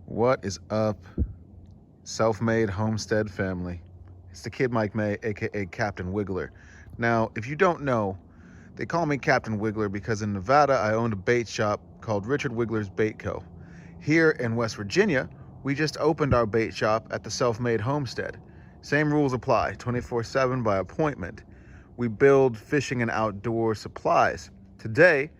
What is up, self-made homestead family? It's the kid Mike May, aka Captain Wiggler. Now, if you don't know, they call me Captain Wiggler because in Nevada I owned a bait shop called Richard Wiggler's Bait Co. Here in West Virginia, we just opened our bait shop at the Self-Made Homestead. Same rules apply, 24/7 by appointment. We build fishing and outdoor supplies. Today,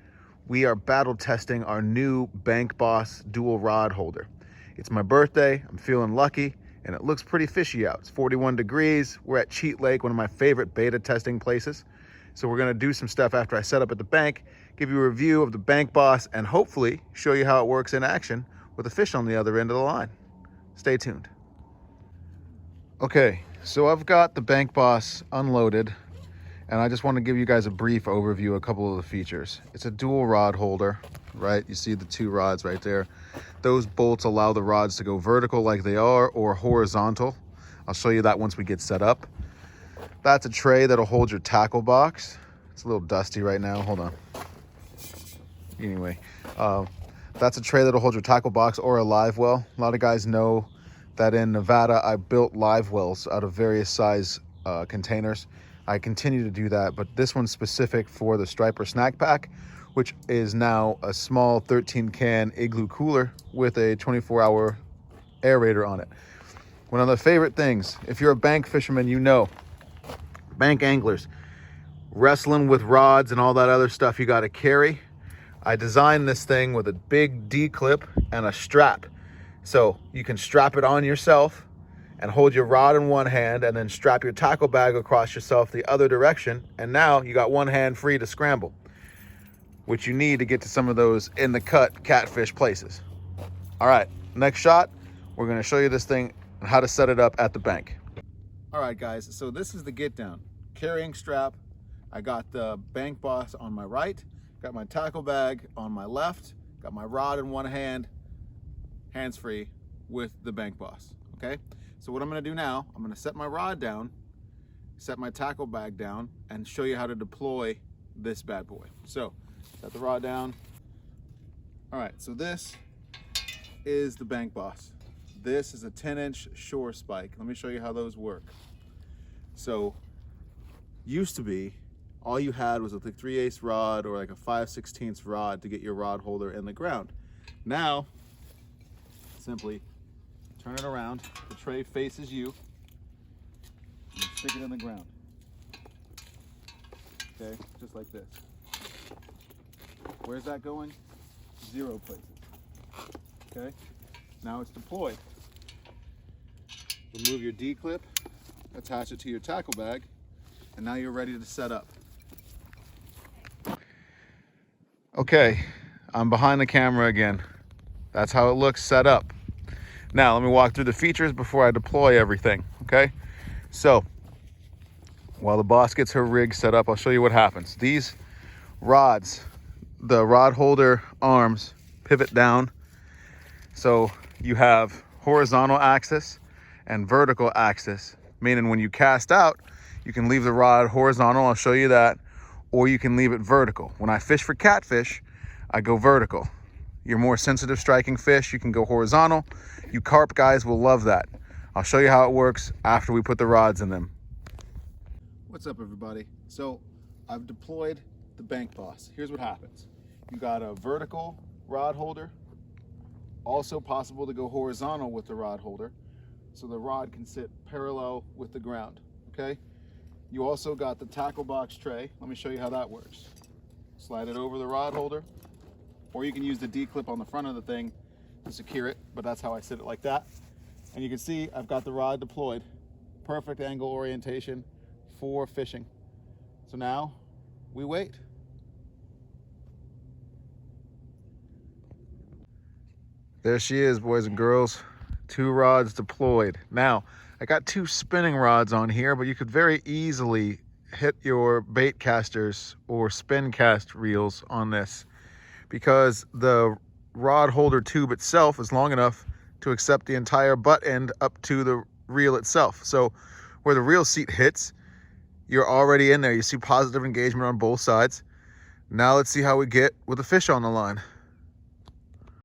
we are battle testing our new Bank Boss dual rod holder. It's my birthday, I'm feeling lucky, and it looks pretty fishy out. It's 41 degrees, we're at Cheat Lake, one of my favorite beta testing places. So we're gonna do some stuff after I set up at the bank, give you a review of the Bank Boss, and hopefully show you how it works in action with a fish on the other end of the line. Stay tuned. Okay, so I've got the Bank Boss unloaded, and I just want to give you guys a brief overview of a couple of the features. It's a dual rod holder, right? You see the two rods right there. Those bolts allow the rods to go vertical like they are or horizontal. I'll show you that once we get set up. That's a tray that'll hold your tackle box. It's a little dusty right now, hold on. Anyway, that's a tray that'll hold your tackle box or a live well. A lot of guys know that in Nevada, I built live wells out of various size containers. I continue to do that, but this one's specific for the Striper Snack Pack, which is now a small 13 can igloo cooler with a 24-hour aerator on it. One of the favorite things, if you're a bank fisherman, you know, bank anglers, wrestling with rods and all that other stuff you got to carry. I designed this thing with a big D-clip and a strap. So you can strap it on yourself and hold your rod in one hand and then strap your tackle bag across yourself the other direction. And now you got one hand free to scramble, which you need to get to some of those in the cut catfish places. All right, next shot, we're gonna show you this thing, how to set it up at the bank. All right guys, so this is the get down. Carrying strap, I got the Bank Boss on my right, got my tackle bag on my left, got my rod in one hand, hands free with the Bank Boss, okay? So what I'm gonna do now, I'm gonna set my rod down, set my tackle bag down, and show you how to deploy this bad boy. So, set the rod down. All right, so this is the Bank Boss. This is a 10-inch shore spike. Let me show you how those work. So, used to be, all you had was a 3/8 rod or like a 5/16 rod to get your rod holder in the ground. Now, simply turn it around, the tray faces you, and stick it in the ground. Okay, just like this. Where's that going? 0 places. Okay, now it's deployed. Remove your D-clip, attach it to your tackle bag, and now you're ready to set up. Okay, I'm behind the camera again. That's how it looks set up. Now, let me walk through the features before I deploy everything, okay? So, while the boss gets her rig set up, I'll show you what happens. These rods, the rod holder arms pivot down. So you have horizontal axis and vertical axis, meaning when you cast out, you can leave the rod horizontal, I'll show you that, or you can leave it vertical. When I fish for catfish, I go vertical. You're more sensitive striking fish, you can go horizontal. You carp guys will love that. I'll show you how it works after we put the rods in them. What's up everybody? So I've deployed the Bank Boss. Here's what happens. You got a vertical rod holder, also possible to go horizontal with the rod holder, so the rod can sit parallel with the ground, okay? You also got the tackle box tray. Let me show you how that works. Slide it over the rod holder, or you can use the D-clip on the front of the thing to secure it, but that's how I sit it like that. And you can see I've got the rod deployed. Perfect angle orientation for fishing. So now we wait. There she is, boys and girls. 2 rods deployed. Now, I got 2 spinning rods on here, but you could very easily hit your bait casters or spin cast reels on this because the rod holder tube itself is long enough to accept the entire butt end up to the reel itself. So where the reel seat hits, you're already in there. You see positive engagement on both sides. Now let's see how we get with the fish on the line.